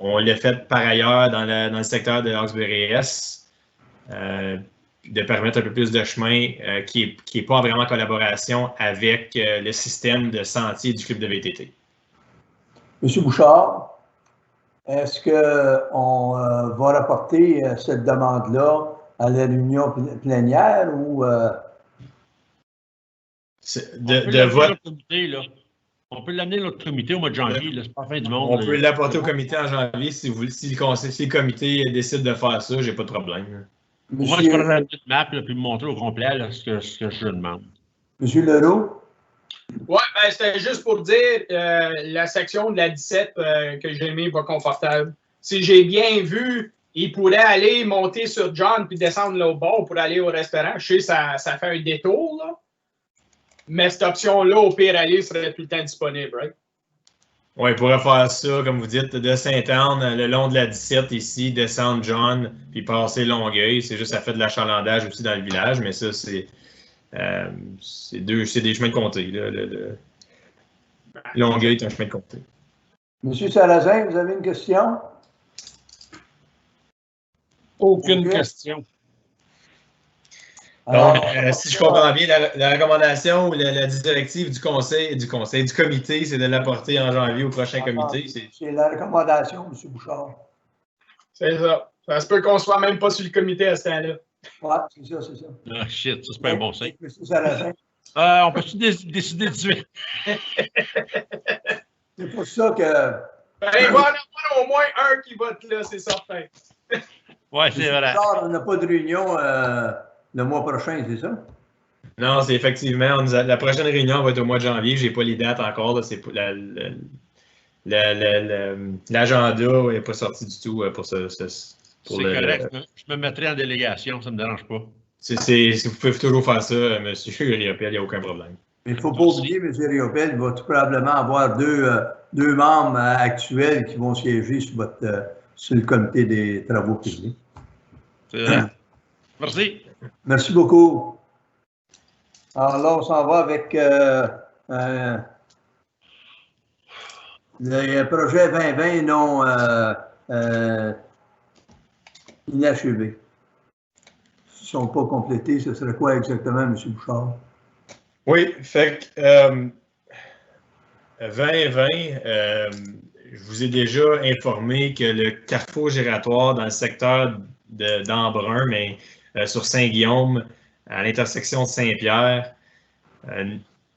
On l'a fait par ailleurs dans le secteur de Hawkesbury-Est, de permettre un peu plus de chemin qui n'est pas vraiment en collaboration avec le système de sentier du club de VTT. Monsieur Bouchard, est-ce qu'on va rapporter cette demande-là à la réunion plénière ou on peut l'amener à notre comité au mois de janvier, c'est pas la fin du monde. On peut l'apporter au comité en janvier si le comité décide de faire ça, j'ai pas de problème. Moi, je prends une map puis me montrer au complet là, ce que je demande. Monsieur Leroux? Oui, ben, c'était juste pour dire la section de la 17 que j'ai mis pas confortable. Si j'ai bien vu, il pourrait aller monter sur John puis descendre là au bord pour aller au restaurant. Je sais ça fait un détour, là. Mais cette option-là, au pire aller, serait tout le temps disponible, right? Oui, il pourrait faire ça, comme vous dites, de Sainte-Anne, le long de la 17 ici, descendre John, puis passer Longueuil. C'est juste, ça fait de l'achalandage aussi dans le village, mais ça, c'est des chemins de comté. Longueuil est un chemin de comté. Monsieur Sarrazin, vous avez une question? Aucune question. Donc, si je comprends bien, la recommandation ou la directive du comité, c'est de l'apporter en janvier au prochain comité. C'est la recommandation, M. Bouchard. C'est ça. Ça se peut qu'on ne soit même pas sur le comité à ce temps-là. Oui, c'est ça, c'est ça. Ah, shit, ça, c'est pas un bon signe. M. Sarrazin. On peut-tu décider de suite? C'est pour ça que... Ben, il va en avoir au moins un qui vote là, c'est certain. Oui, c'est vrai. On n'a pas de réunion le mois prochain, c'est ça? Non, c'est effectivement. La prochaine réunion va être au mois de janvier. Je n'ai pas les dates encore. C'est l'agenda n'est pas sorti du tout pour ce. C'est correct. Je me mettrai en délégation, ça ne me dérange pas. Vous pouvez toujours faire ça, M. Riopel, il n'y a aucun problème. Mais il ne faut pas oublier, M. Riopel, il va tout probablement avoir deux membres actuels qui vont siéger sur le comité des travaux publics. C'est vrai. Merci. Merci beaucoup. Alors là, on s'en va avec le projet 2020 non inachevés. S'ils ne sont pas complétés, ce serait quoi exactement, M. Bouchard? Oui, fait que 2020, je vous ai déjà informé que le carrefour giratoire dans le secteur d'Embrun, mais sur Saint-Guillaume, à l'intersection de Saint-Pierre,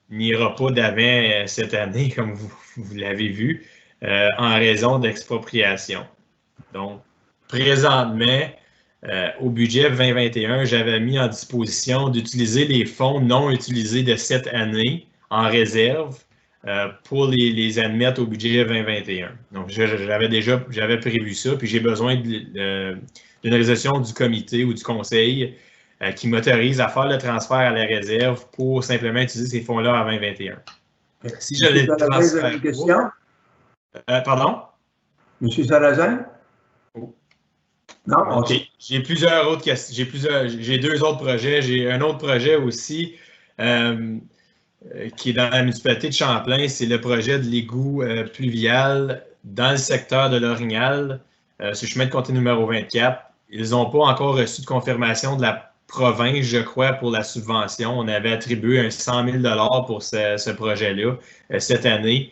n'ira pas d'avant cette année, comme vous l'avez vu, en raison d'expropriation. Donc, présentement, au budget 2021, j'avais mis en disposition d'utiliser les fonds non utilisés de cette année en réserve pour les admettre au budget 2021. Donc, j'avais prévu ça, puis j'ai besoin d'une résolution du comité ou du conseil qui m'autorise à faire le transfert à la réserve pour simplement utiliser ces fonds-là en 2021. Si je les transfère... Une question? Pardon? M. Sarrazin? Oh. Non? OK. J'ai plusieurs autres questions. J'ai deux autres projets. J'ai un autre projet aussi qui est dans la municipalité de Champlain. C'est le projet de l'égout pluvial dans le secteur de l'Orignal, sur le chemin de comté numéro 24. Ils n'ont pas encore reçu de confirmation de la province, je crois, pour la subvention. On avait attribué un 100 000 $ pour ce projet-là cette année.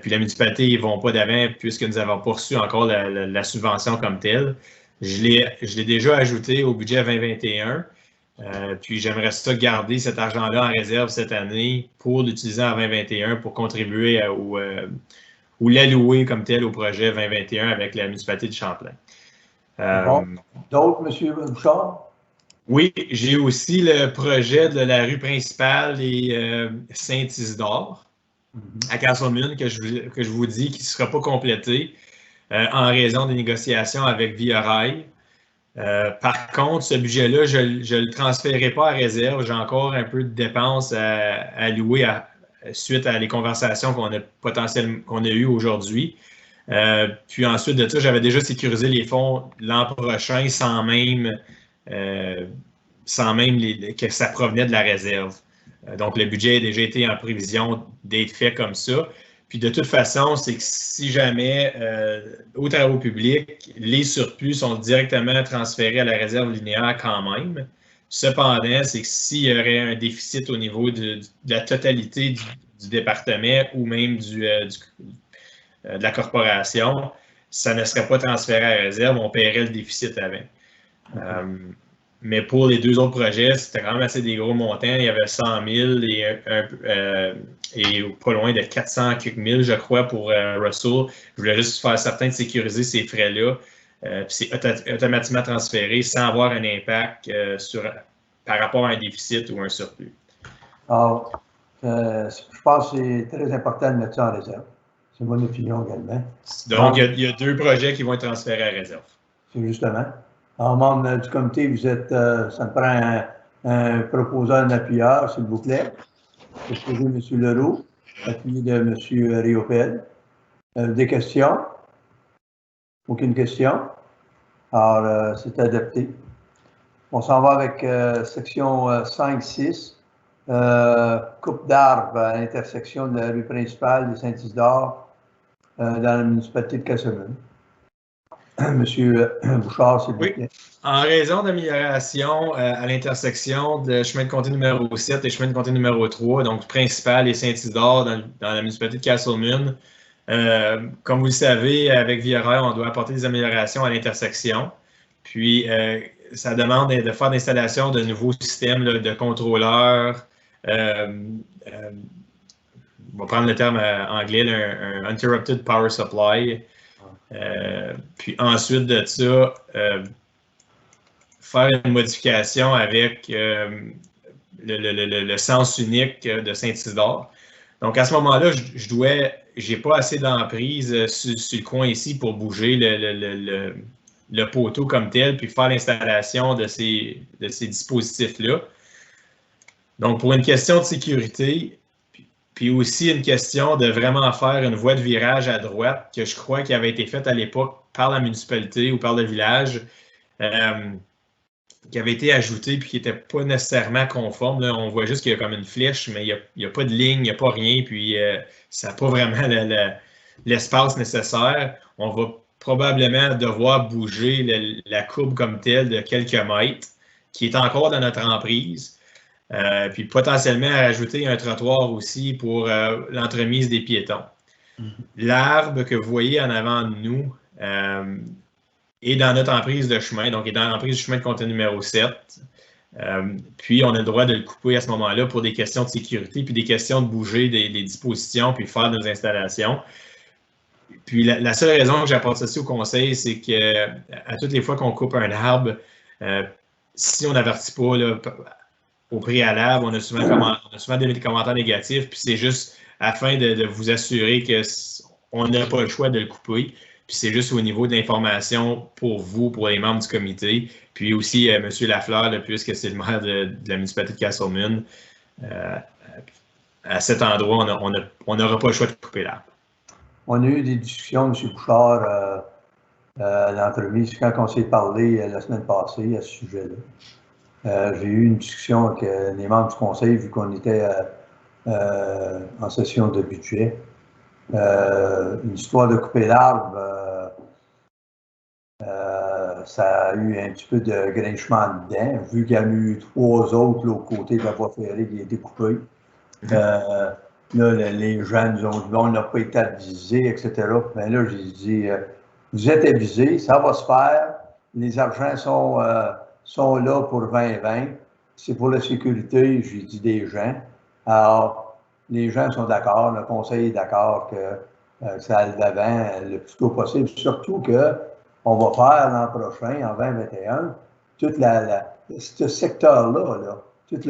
Puis la municipalité, ils ne vont pas d'avant puisque nous n'avons pas reçu encore la subvention comme telle. Je l'ai déjà ajouté au budget 2021. Puis j'aimerais ça garder cet argent-là en réserve cette année pour l'utiliser en 2021 pour contribuer ou l'allouer comme tel au projet 2021 avec la municipalité de Champlain. Bon. D'autres, M. Bouchard? Oui, j'ai aussi le projet de la rue principale et Saint-Isidore à Castleman que je vous dis qui ne sera pas complété en raison des négociations avec Via Rail. Par contre, ce budget-là, je ne le transférerai pas à réserve. J'ai encore un peu de dépenses à allouer suite à les conversations qu'on a eues aujourd'hui. Puis ensuite de ça, j'avais déjà sécurisé les fonds l'an prochain sans même que ça provenait de la réserve. Donc, le budget a déjà été en prévision d'être fait comme ça. Puis de toute façon, c'est que si jamais aux travaux publics, les surplus sont directement transférés à la réserve linéaire quand même. Cependant, c'est que s'il y aurait un déficit au niveau de la totalité du département ou même de la corporation, ça ne serait pas transféré à la réserve, on paierait le déficit avant. Mais pour les deux autres projets, c'était quand même assez des gros montants. Il y avait 100 000 et pas loin de 400 quelques mille, je crois, pour Russell. Je voulais juste faire certain de sécuriser ces frais-là. Puis c'est automatiquement transféré sans avoir un impact par rapport à un déficit ou un surplus. Alors, je pense que c'est très important de mettre ça en réserve. C'est mon opinion également. Donc, il y a deux projets qui vont être transférés à réserve. C'est justement. En membre du comité, vous êtes, ça me prend un proposant, un appuyeur, s'il vous plaît. Proposé M. Leroux, appuyé de M. Riopel. Des questions? Aucune question? Alors, c'est adopté. On s'en va avec section 5-6. Coupe d'arbres à l'intersection de la rue principale de Saint-Isidore dans la municipalité de Castleman. Monsieur Bouchard, s'il vous plaît. Oui. En raison d'amélioration à l'intersection de chemin de comté numéro 7 et chemin de comté numéro 3, donc principal et Saint-Isidore dans la municipalité de Castleman, comme vous le savez, avec Via Rail, on doit apporter des améliorations à l'intersection. Puis, ça demande de faire l'installation de nouveaux systèmes de contrôleurs. On va prendre le terme anglais, un Interrupted Power Supply. Puis ensuite de ça, faire une modification avec le sens unique de Saint-Isidore. Donc à ce moment-là, j'ai pas assez d'emprise sur le coin ici pour bouger le poteau comme tel, puis faire l'installation de ces dispositifs-là. Donc pour une question de sécurité, puis aussi une question de vraiment faire une voie de virage à droite que je crois qui avait été faite à l'époque par la municipalité ou par le village, qui avait été ajoutée puis qui n'était pas nécessairement conforme. Là, on voit juste qu'il y a comme une flèche, mais il n'y a pas de ligne, il n'y a pas rien, puis ça n'a pas vraiment l'espace nécessaire. On va probablement devoir bouger la courbe comme telle de quelques mètres, qui est encore dans notre emprise. Puis potentiellement rajouter un trottoir aussi pour l'entremise des piétons. L'arbre que vous voyez en avant de nous est dans notre emprise de chemin, donc est dans l'emprise du chemin de comté numéro 7. Puis on a le droit de le couper à ce moment-là pour des questions de sécurité, puis des questions de bouger des dispositions, puis faire nos installations. Puis la seule raison que j'apporte ceci au conseil, c'est que à toutes les fois qu'on coupe un arbre, si on n'avertit pas là, au préalable, on a souvent donné des commentaires négatifs, puis c'est juste afin de vous assurer qu'on n'a pas le choix de le couper. Puis c'est juste au niveau de l'information pour vous, pour les membres du comité, puis aussi M. Lafleur, puisque c'est le maire de la municipalité de Castleman. À cet endroit, on n'aura pas le choix de couper l'arbre. On a eu des discussions, M. Bouchard, à l'entremise, quand on s'est parlé la semaine passée à ce sujet-là. J'ai eu une discussion avec les membres du conseil, vu qu'on était en session de budget. Une histoire de couper l'arbre, ça a eu un petit peu de grinchement dedans, vu qu'il y en a eu 3 autres l'autre côté de la voie ferrée qui a été coupée. Là, les gens nous ont dit, bon, on n'a pas été avisés, etc. Mais là, j'ai dit, vous êtes avisés, ça va se faire. Les argents sont là pour 2020. C'est pour la sécurité, j'ai dit, des gens. Alors, les gens sont d'accord, le conseil est d'accord que ça aille d'avant le plus tôt possible. Surtout qu'on va faire l'an prochain, en 2021, tout ce secteur-là, tout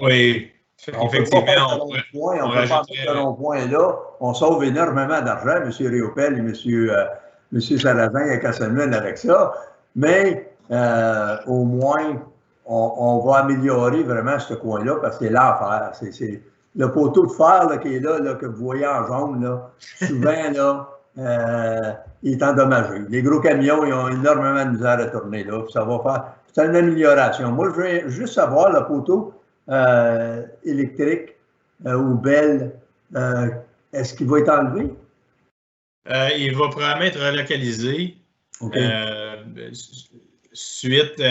Oui, effectivement. On peut faire ce rond-point-là. On sauve énormément d'argent, M. Riopel et M. Sarrazin et Castelman avec ça. Mais au moins, on va améliorer vraiment ce coin-là parce que c'est là à faire. C'est le poteau de fer là, qui est là, que vous voyez en jaune, là, souvent, là, il est endommagé. Les gros camions, ils ont énormément de misère à tourner là. Ça va faire. C'est une amélioration. Moi, je veux juste savoir le poteau électrique ou Bell, est-ce qu'il va être enlevé? Il va probablement être relocalisé. Okay. Suite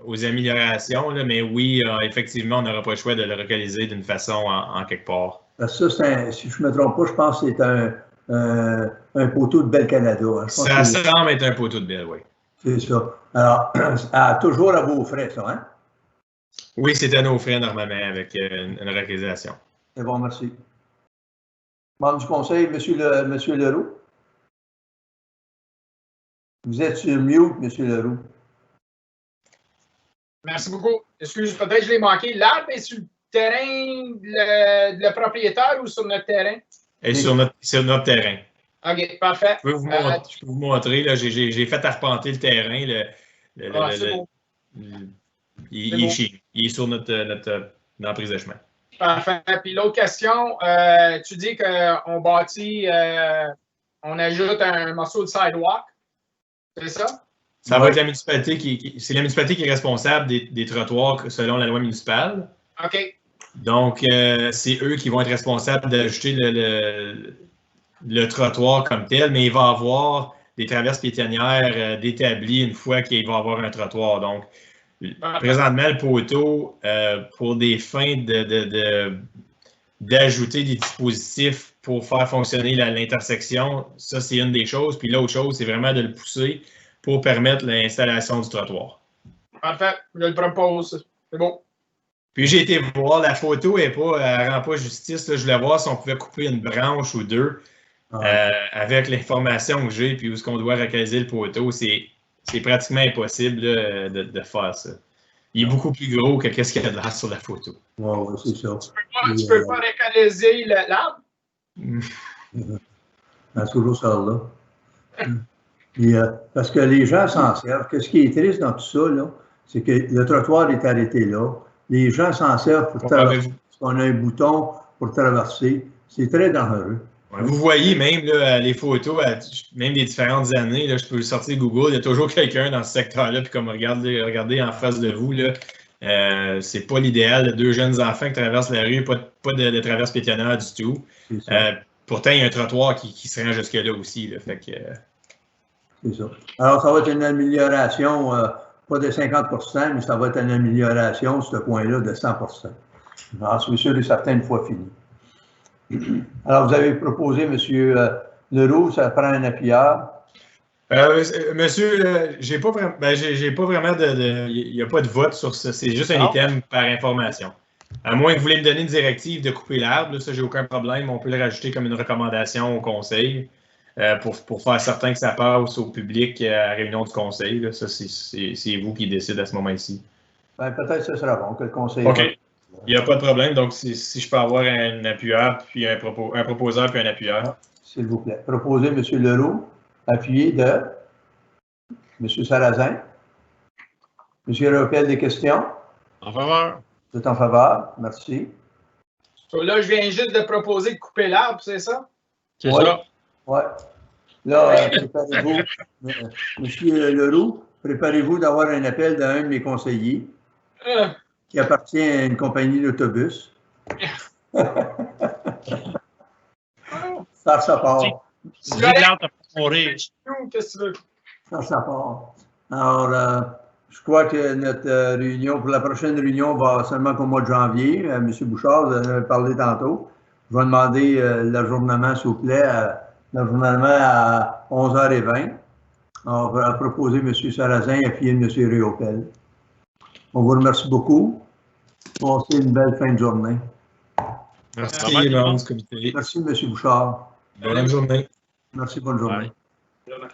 aux améliorations, là, mais oui, effectivement, on n'aura pas le choix de le localiser d'une façon en quelque part. Ça, si je ne me trompe pas, je pense que c'est un poteau de Bell Canada. Hein. Ça semble être un poteau de Bell, oui. C'est ça. Alors, toujours à vos frais, ça, hein? Oui, c'est à nos frais normalement avec une localisation. C'est bon, merci. Membre du conseil, Monsieur Leroux. Vous êtes sur mute, M. Leroux. Merci beaucoup. Excuse, peut-être que je l'ai manqué. L'arbre est sur le terrain de le propriétaire ou sur notre terrain? Et sur notre terrain. OK, parfait. Je peux vous montrer. J'ai fait arpenter le terrain. Il est sur notre prise de chemin. Parfait. Puis l'autre question, tu dis qu'on bâtit, on ajoute un morceau de sidewalk. C'est ça? Ça va être la municipalité c'est la municipalité qui est responsable des trottoirs selon la loi municipale. OK. Donc, c'est eux qui vont être responsables d'ajouter le trottoir comme tel, mais il va y avoir des traverses piétonnières d'établies une fois qu'il va y avoir un trottoir. Donc, présentement, le poteau, pour des fins d'ajouter des dispositifs pour faire fonctionner l'intersection, ça, c'est une des choses. Puis l'autre chose, c'est vraiment de le pousser pour permettre l'installation du trottoir. Parfait, je le propose. C'est bon. Puis j'ai été voir, la photo, elle rend pas justice. Là. Je voulais voir si on pouvait couper une branche ou deux avec l'information que j'ai, puis où est-ce qu'on doit localiser le poteau. C'est pratiquement impossible là, de faire ça. Il est beaucoup plus gros que ce qu'il y a de l'air sur la photo. Oui, c'est ça. Tu peux pas localiser l'arbre? Toujours ça, là. Puis, parce que les gens s'en servent. Ce qui est triste dans tout ça, là, c'est que le trottoir est arrêté là. Les gens s'en servent pour traverser. On a un bouton pour traverser. C'est très dangereux. Vous voyez même là, les photos, même des différentes années, là, je peux sortir Google, il y a toujours quelqu'un dans ce secteur-là, puis comme regardez en face de vous, c'est pas l'idéal. 2 jeunes enfants qui traversent la rue, pas de traverse piétonnaire du tout. Pourtant, il y a un trottoir qui se rend jusque-là aussi. Là, fait que, c'est ça. Alors, ça va être une amélioration, pas de 50%, mais ça va être une amélioration, ce coin-là, de 100%. J'en suis sûr et certain une fois fini. Alors, vous avez proposé, M. Leroux, ça prend un appuyeur. Monsieur, j'ai pas vraiment il n'y a pas de vote sur ça. C'est juste un item par information. À moins que vous voulez me donner une directive de couper l'arbre, ça, j'ai aucun problème. On peut le rajouter comme une recommandation au conseil pour faire certain que ça passe au public à la réunion du conseil. Là. Ça, c'est vous qui décidez à ce moment-ci. Ben, peut-être que ce sera bon que le conseil. OK. Il n'y a pas de problème. Donc, si je peux avoir un appuyeur, puis un proposeur, puis un appuyeur. S'il vous plaît. Proposez, M. Leroux, appuyé de M. Sarrazin. M. Riopel, des questions? En faveur. Vous êtes en faveur? Merci. Là, je viens juste de proposer de couper l'arbre, c'est ça? C'est ça. Oui. Là, préparez-vous. M. Leroux, préparez-vous d'avoir un appel d'un de mes conseillers. Qui appartient à une compagnie d'autobus. Ça part. J'ai de l'art à mourir. Qu'est-ce que tu veux? Ça part. Alors, je crois que notre réunion, pour la prochaine réunion, va seulement qu'au mois de janvier. M. Bouchard, vous en avez parlé tantôt. Je vais demander l'ajournement, s'il vous plaît, l'ajournement à 11h20. On va proposer M. Sarrazin et puis M. Réopel. On vous remercie beaucoup. Passez une belle fin de journée. Merci, membres du comité. Merci, M. Bouchard. Bonne journée. Merci, bonne journée. Bye.